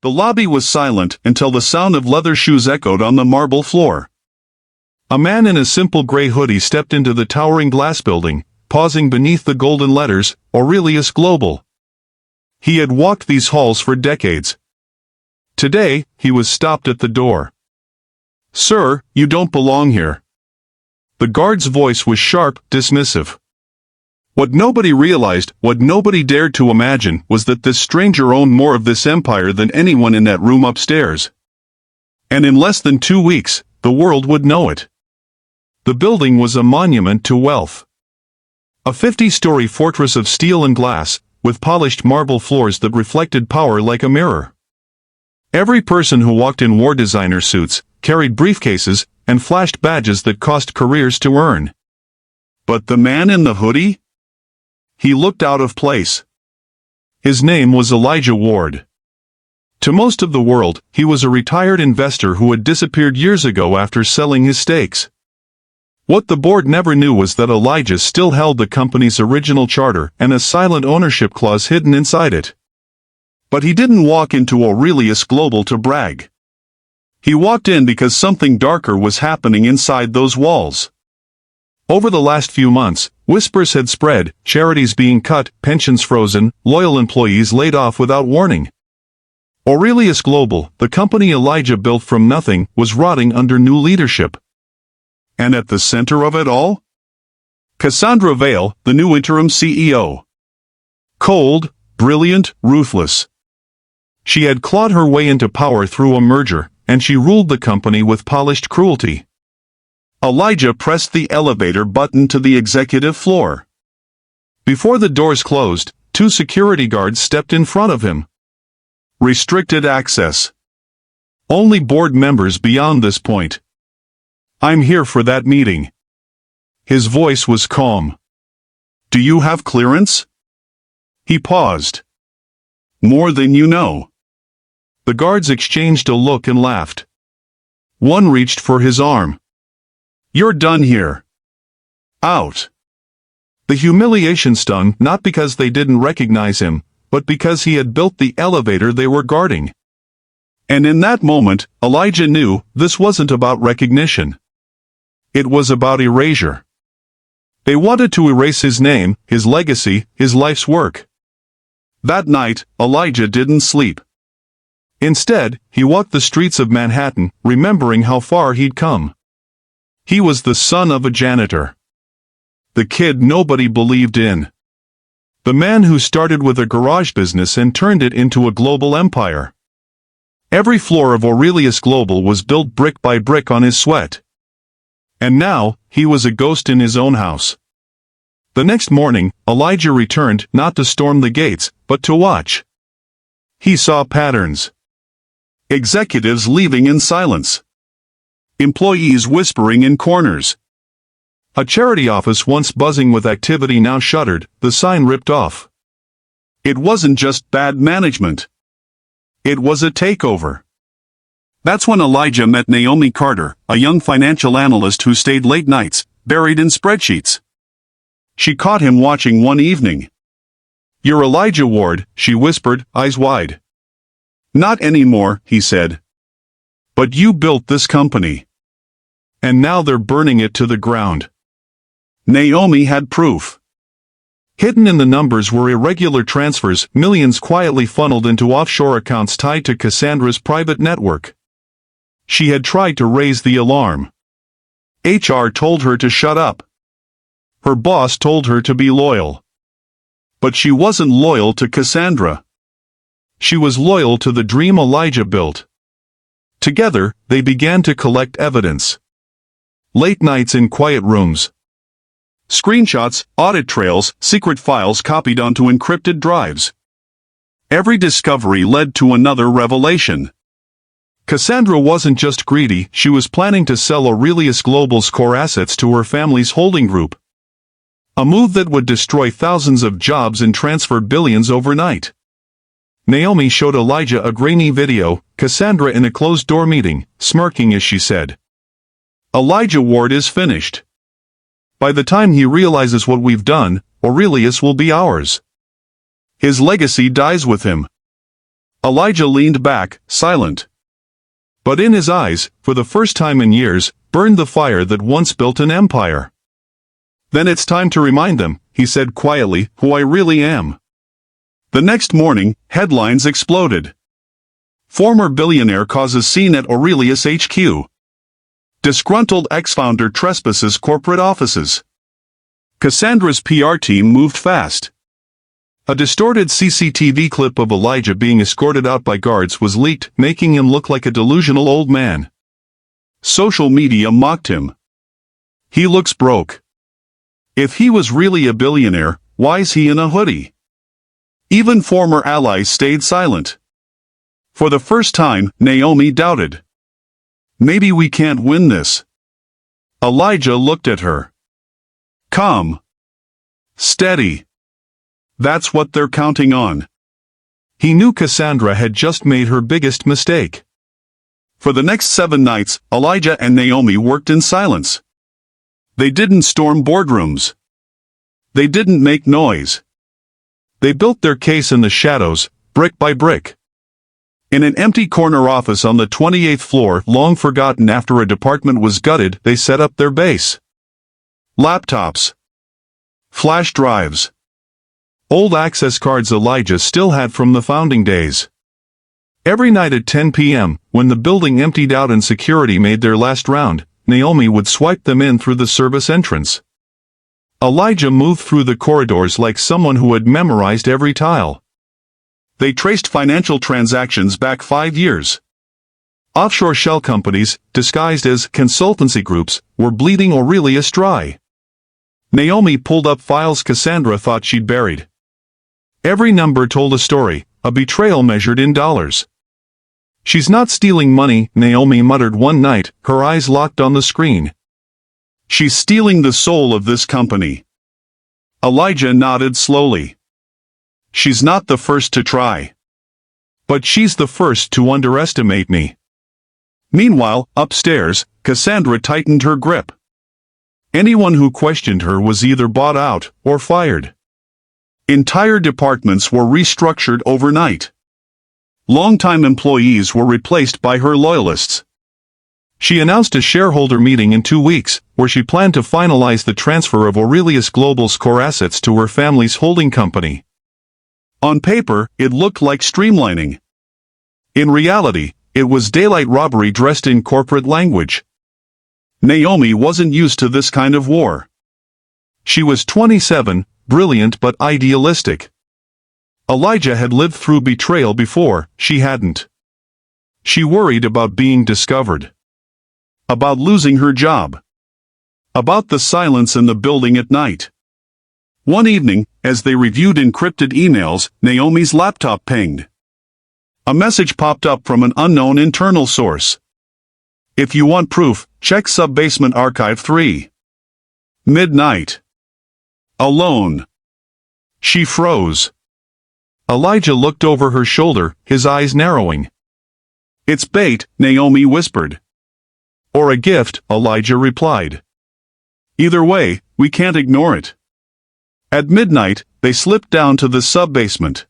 The lobby was silent until the sound of leather shoes echoed on the marble floor. A man in a simple gray hoodie stepped into the towering glass building, pausing beneath the golden letters, Aurelius Global. He had walked these halls for decades. Today, he was stopped at the door. "Sir, you don't belong here." The guard's voice was sharp, dismissive. What nobody realized, what nobody dared to imagine, was that this stranger owned more of this empire than anyone in that room upstairs. And in less than 2 weeks, the world would know it. The building was a monument to wealth. A 50-story fortress of steel and glass, with polished marble floors that reflected power like a mirror. Every person who walked in wore designer suits, carried briefcases, and flashed badges that cost careers to earn. But the man in the hoodie? He looked out of place. His name was Elijah Ward. To most of the world, he was a retired investor who had disappeared years ago after selling his stakes. What the board never knew was that Elijah still held the company's original charter and a silent ownership clause hidden inside it. But he didn't walk into Aurelius Global to brag. He walked in because something darker was happening inside those walls. Over the last few months, whispers had spread, charities being cut, pensions frozen, loyal employees laid off without warning. Aurelius Global, the company Elijah built from nothing, was rotting under new leadership. And at the center of it all? Cassandra Vale, the new interim CEO. Cold, brilliant, ruthless. She had clawed her way into power through a merger, and she ruled the company with polished cruelty. Elijah pressed the elevator button to the executive floor. Before the doors closed, 2 security guards stepped in front of him. Restricted access. Only board members beyond this point. "I'm here for that meeting." His voice was calm. "Do you have clearance?" He paused. "More than you know." The guards exchanged a look and laughed. One reached for his arm. "You're done here. Out." The humiliation stung not because they didn't recognize him, but because he had built the elevator they were guarding. And in that moment, Elijah knew this wasn't about recognition. It was about erasure. They wanted to erase his name, his legacy, his life's work. That night, Elijah didn't sleep. Instead, he walked the streets of Manhattan, remembering how far he'd come. He was the son of a janitor. The kid nobody believed in. The man who started with a garage business and turned it into a global empire. Every floor of Aurelius Global was built brick by brick on his sweat. And now, he was a ghost in his own house. The next morning, Elijah returned not to storm the gates, but to watch. He saw patterns. Executives leaving in silence. Employees whispering in corners. A charity office once buzzing with activity now shuttered, the sign ripped off. It wasn't just bad management. It was a takeover. That's when Elijah met Naomi Carter, a young financial analyst who stayed late nights, buried in spreadsheets. She caught him watching one evening. "You're Elijah Ward," she whispered, eyes wide. "Not anymore," he said. "But you built this company. And now they're burning it to the ground." Naomi had proof. Hidden in the numbers were irregular transfers, millions quietly funneled into offshore accounts tied to Cassandra's private network. She had tried to raise the alarm. HR told her to shut up. Her boss told her to be loyal. But she wasn't loyal to Cassandra. She was loyal to the dream Elijah built. Together, they began to collect evidence. Late nights in quiet rooms. Screenshots, audit trails, secret files copied onto encrypted drives. Every discovery led to another revelation. Cassandra wasn't just greedy, she was planning to sell Aurelius Global's core assets to her family's holding group. A move that would destroy thousands of jobs and transfer billions overnight. Naomi showed Elijah a grainy video, Cassandra in a closed-door meeting, smirking as she said, "Elijah Ward is finished. By the time he realizes what we've done, Aurelius will be ours. His legacy dies with him." Elijah leaned back, silent. But in his eyes, for the first time in years, burned the fire that once built an empire. "Then it's time to remind them," he said quietly, "who I really am." The next morning, headlines exploded. Former billionaire causes scene at Aurelius HQ. Disgruntled ex-founder trespasses corporate offices. Cassandra's PR team moved fast. A distorted CCTV clip of Elijah being escorted out by guards was leaked, making him look like a delusional old man. Social media mocked him. "He looks broke. If he was really a billionaire, why's he in a hoodie?" Even former allies stayed silent. For the first time, Naomi doubted. "Maybe we can't win this." Elijah looked at her. "Calm. Steady. That's what they're counting on." He knew Cassandra had just made her biggest mistake. For the next 7 nights, Elijah and Naomi worked in silence. They didn't storm boardrooms. They didn't make noise. They built their case in the shadows, brick by brick. In an empty corner office on the 28th floor, long forgotten after a department was gutted, they set up their base. Laptops. Flash drives. Old access cards Elijah still had from the founding days. Every night at 10 p.m., when the building emptied out and security made their last round, Naomi would swipe them in through the service entrance. Elijah moved through the corridors like someone who had memorized every tile. They traced financial transactions back 5 years. Offshore shell companies, disguised as consultancy groups, were bleeding Aurelius dry. Naomi pulled up files Cassandra thought she'd buried. Every number told a story, a betrayal measured in dollars. "She's not stealing money," Naomi muttered one night, her eyes locked on the screen. "She's stealing the soul of this company." Elijah nodded slowly. "She's not the first to try. But she's the first to underestimate me." Meanwhile, upstairs, Cassandra tightened her grip. Anyone who questioned her was either bought out or fired. Entire departments were restructured overnight. Longtime employees were replaced by her loyalists. She announced a shareholder meeting in 2 weeks, where she planned to finalize the transfer of Aurelius Global's core assets to her family's holding company. On paper, it looked like streamlining. In reality, it was daylight robbery dressed in corporate language. Naomi wasn't used to this kind of war. She was 27, brilliant but idealistic. Elijah had lived through betrayal before, she hadn't. She worried about being discovered. About losing her job. About the silence in the building at night. One evening, as they reviewed encrypted emails, Naomi's laptop pinged. A message popped up from an unknown internal source. "If you want proof, check Sub-Basement Archive 3. Midnight. Alone." She froze. Elijah looked over her shoulder, his eyes narrowing. "It's bait," Naomi whispered. "Or a gift," Elijah replied. "Either way, we can't ignore it." At midnight, they slipped down to the sub-basement.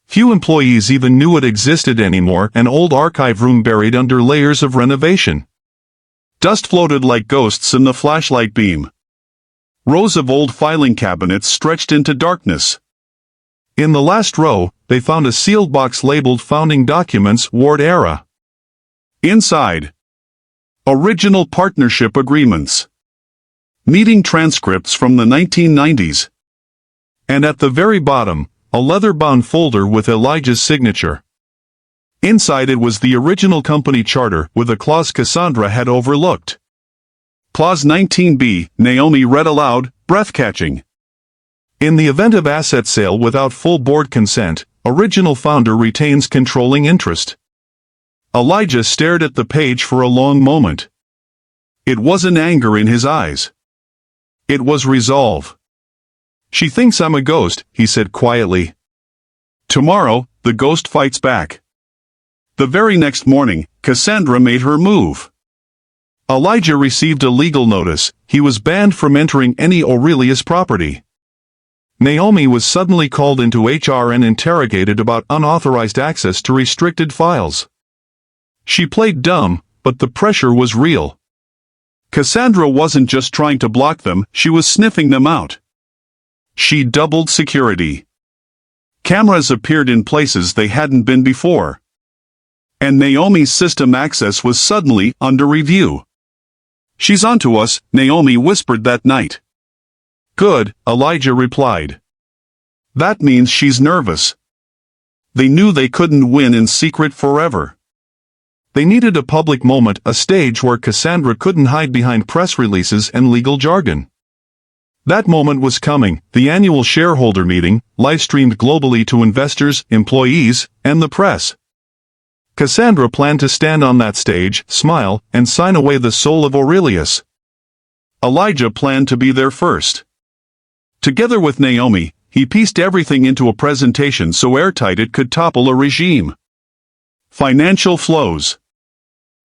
Few employees even knew it existed anymore, an old archive room buried under layers of renovation. Dust floated like ghosts in the flashlight beam. Rows of old filing cabinets stretched into darkness. In the last row, they found a sealed box labeled Founding Documents, Ward Era. Inside, original partnership agreements. Meeting transcripts from the 1990s. And at the very bottom, a leather-bound folder with Elijah's signature. Inside it was the original company charter with a clause Cassandra had overlooked. Clause 19b, Naomi read aloud, breath-catching. In the event of asset sale without full board consent, original founder retains controlling interest. Elijah stared at the page for a long moment. It wasn't anger in his eyes. It was resolve. "She thinks I'm a ghost," he said quietly. Tomorrow, the ghost fights back. The very next morning, Cassandra made her move. Elijah received a legal notice. He was banned from entering any Aurelius property. Naomi was suddenly called into HR and interrogated about unauthorized access to restricted files. She played dumb, but the pressure was real. Cassandra wasn't just trying to block them, she was sniffing them out. She doubled security. Cameras appeared in places they hadn't been before. And Naomi's system access was suddenly under review. "She's onto us," Naomi whispered that night. "Good," Elijah replied. "That means she's nervous." They knew they couldn't win in secret forever. They needed a public moment, a stage where Cassandra couldn't hide behind press releases and legal jargon. That moment was coming, the annual shareholder meeting, live-streamed globally to investors, employees, and the press. Cassandra planned to stand on that stage, smile, and sign away the soul of Aurelius. Elijah planned to be there first. Together with Naomi, he pieced everything into a presentation so airtight it could topple a regime. Financial flows.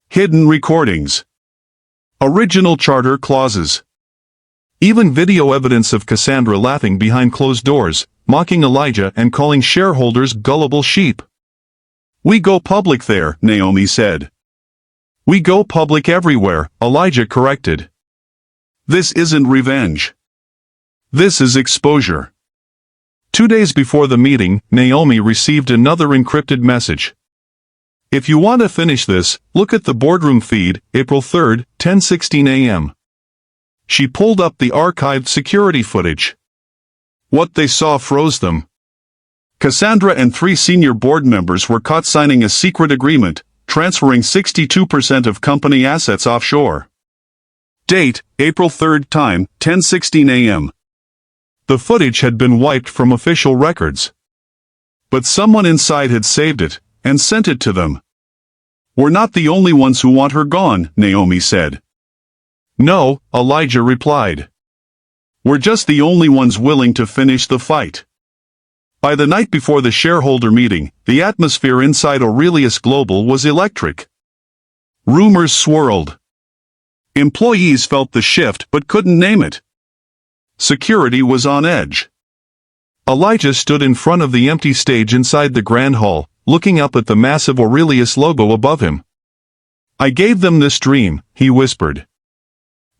Hidden recordings. Original charter clauses. Even video evidence of Cassandra laughing behind closed doors, mocking Elijah and calling shareholders gullible sheep. "We go public there," Naomi said. "We go public everywhere," Elijah corrected. "This isn't revenge. This is exposure." 2 days before the meeting, Naomi received another encrypted message. "If you want to finish this, look at the boardroom feed, April 3, 10:16 a.m. She pulled up the archived security footage. What they saw froze them. Cassandra and 3 senior board members were caught signing a secret agreement, transferring 62% of company assets offshore. Date, April 3, time, 10:16 a.m. The footage had been wiped from official records. But someone inside had saved it, and sent it to them. "We're not the only ones who want her gone," Naomi said. "No," Elijah replied. "We're just the only ones willing to finish the fight." By the night before the shareholder meeting, the atmosphere inside Aurelius Global was electric. Rumors swirled. Employees felt the shift but couldn't name it. Security was on edge. Elijah stood in front of the empty stage inside the grand hall, looking up at the massive Aurelius logo above him. "I gave them this dream," he whispered.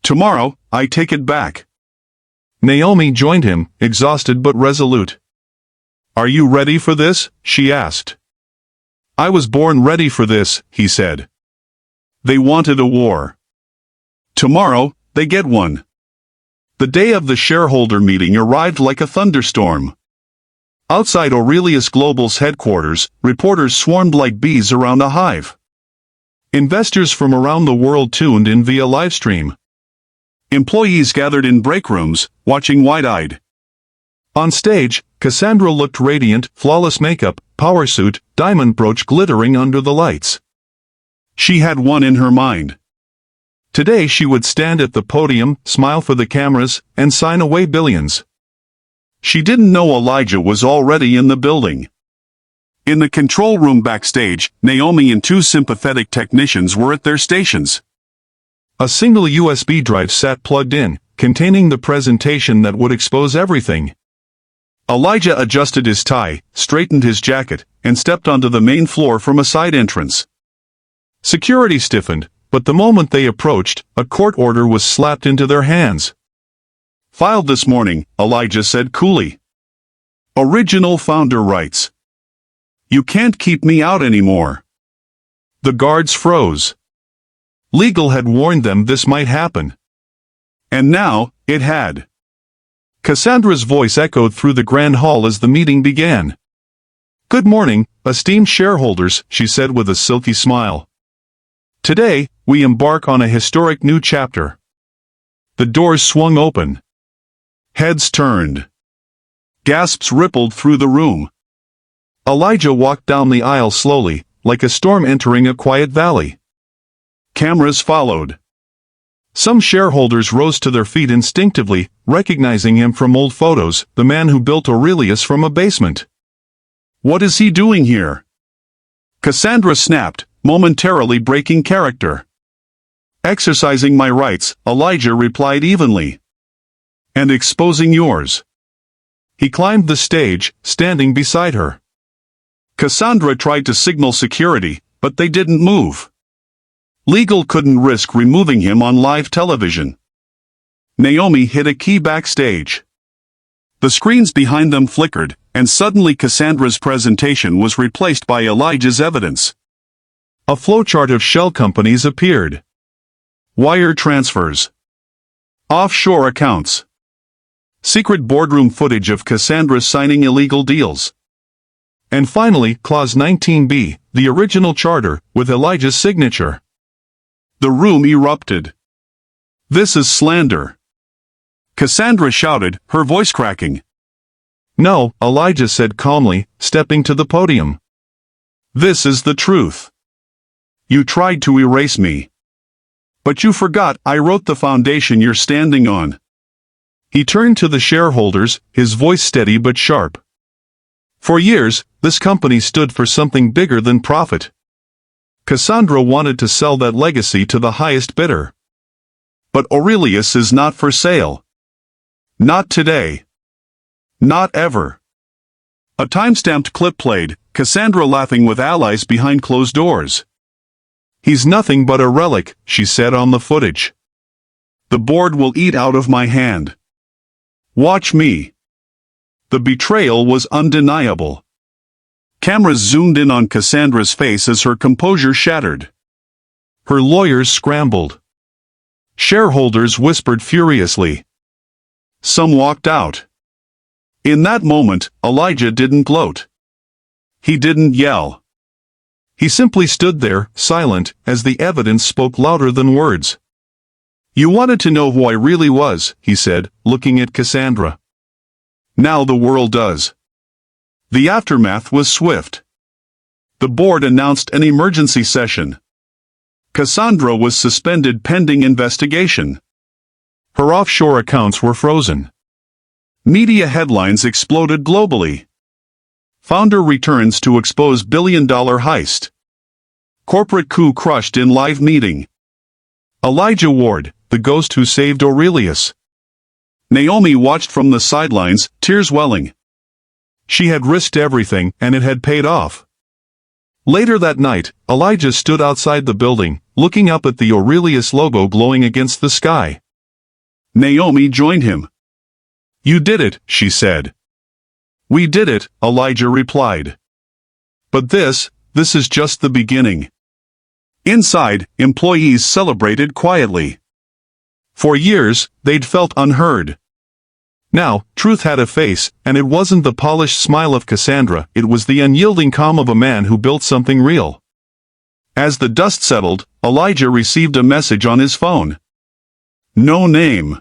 "Tomorrow, I take it back." Naomi joined him, exhausted but resolute. "Are you ready for this?" she asked. "I was born ready for this," he said. They wanted a war. Tomorrow, they get one. The day of the shareholder meeting arrived like a thunderstorm. Outside Aurelius Global's headquarters, reporters swarmed like bees around a hive. Investors from around the world tuned in via livestream. Employees gathered in break rooms, watching wide-eyed. On stage, Cassandra looked radiant, flawless makeup, power suit, diamond brooch glittering under the lights. She had one in her mind. Today she would stand at the podium, smile for the cameras, and sign away billions. She didn't know Elijah was already in the building. In the control room backstage, Naomi and 2 sympathetic technicians were at their stations. A single USB drive sat plugged in, containing the presentation that would expose everything. Elijah adjusted his tie, straightened his jacket, and stepped onto the main floor from a side entrance. Security stiffened, but the moment they approached, a court order was slapped into their hands. "Filed this morning," Elijah said coolly. "Original founder rights. You can't keep me out anymore." The guards froze. Legal had warned them this might happen. And now, it had. Cassandra's voice echoed through the grand hall as the meeting began. "Good morning, esteemed shareholders," she said with a silky smile. "Today, we embark on a historic new chapter." The doors swung open. Heads turned. Gasps rippled through the room. Elijah walked down the aisle slowly, like a storm entering a quiet valley. Cameras followed. Some shareholders rose to their feet instinctively, recognizing him from old photos, the man who built Aurelius from a basement. "What is he doing here?" Cassandra snapped, momentarily breaking character. "Exercising my rights," Elijah replied evenly. "And exposing yours." He climbed the stage, standing beside her. Cassandra tried to signal security, but they didn't move. Legal couldn't risk removing him on live television. Naomi hit a key backstage. The screens behind them flickered, and suddenly Cassandra's presentation was replaced by Elijah's evidence. A flowchart of shell companies appeared. Wire transfers. Offshore accounts. Secret boardroom footage of Cassandra signing illegal deals. And finally, Clause 19b, the original charter, with Elijah's signature. The room erupted. "This is slander," Cassandra shouted, her voice cracking. "No," Elijah said calmly, stepping to the podium. "This is the truth. You tried to erase me. But you forgot I wrote the foundation you're standing on." He turned to the shareholders, his voice steady but sharp. "For years, this company stood for something bigger than profit. Cassandra wanted to sell that legacy to the highest bidder. But Aurelius is not for sale. Not today. Not ever." A time-stamped clip played, Cassandra laughing with allies behind closed doors. "He's nothing but a relic," she said on the footage. "The board will eat out of my hand. Watch me." The betrayal was undeniable. Cameras zoomed in on Cassandra's face as her composure shattered. Her lawyers scrambled. Shareholders whispered furiously. Some walked out. In that moment, Elijah didn't gloat. He didn't yell. He simply stood there, silent, as the evidence spoke louder than words. "You wanted to know who I really was," he said, looking at Cassandra. "Now the world does." The aftermath was swift. The board announced an emergency session. Cassandra was suspended pending investigation. Her offshore accounts were frozen. Media headlines exploded globally. Founder returns to expose billion-dollar heist. Corporate coup crushed in live meeting. Elijah Ward, the ghost who saved Aurelius. Naomi watched from the sidelines, tears welling. She had risked everything, and it had paid off. Later that night, Elijah stood outside the building, looking up at the Aurelius logo glowing against the sky. Naomi joined him. "You did it," she said. "We did it," Elijah replied. "But this is just the beginning." Inside, employees celebrated quietly. For years, they'd felt unheard. Now, truth had a face, and it wasn't the polished smile of Cassandra, it was the unyielding calm of a man who built something real. As the dust settled, Elijah received a message on his phone. No name.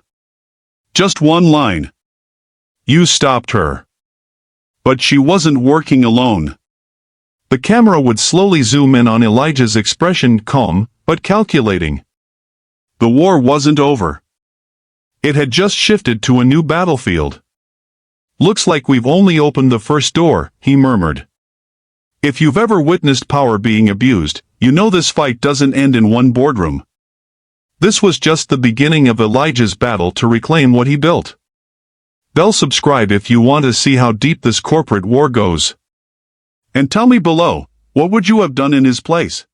Just one line. "You stopped her. But she wasn't working alone." The camera would slowly zoom in on Elijah's expression, calm, but calculating. The war wasn't over. It had just shifted to a new battlefield. "Looks like we've only opened the first door," he murmured. If you've ever witnessed power being abused, you know this fight doesn't end in one boardroom. This was just the beginning of Elijah's battle to reclaim what he built. They'll subscribe if you want to see how deep this corporate war goes. And tell me below, what would you have done in his place?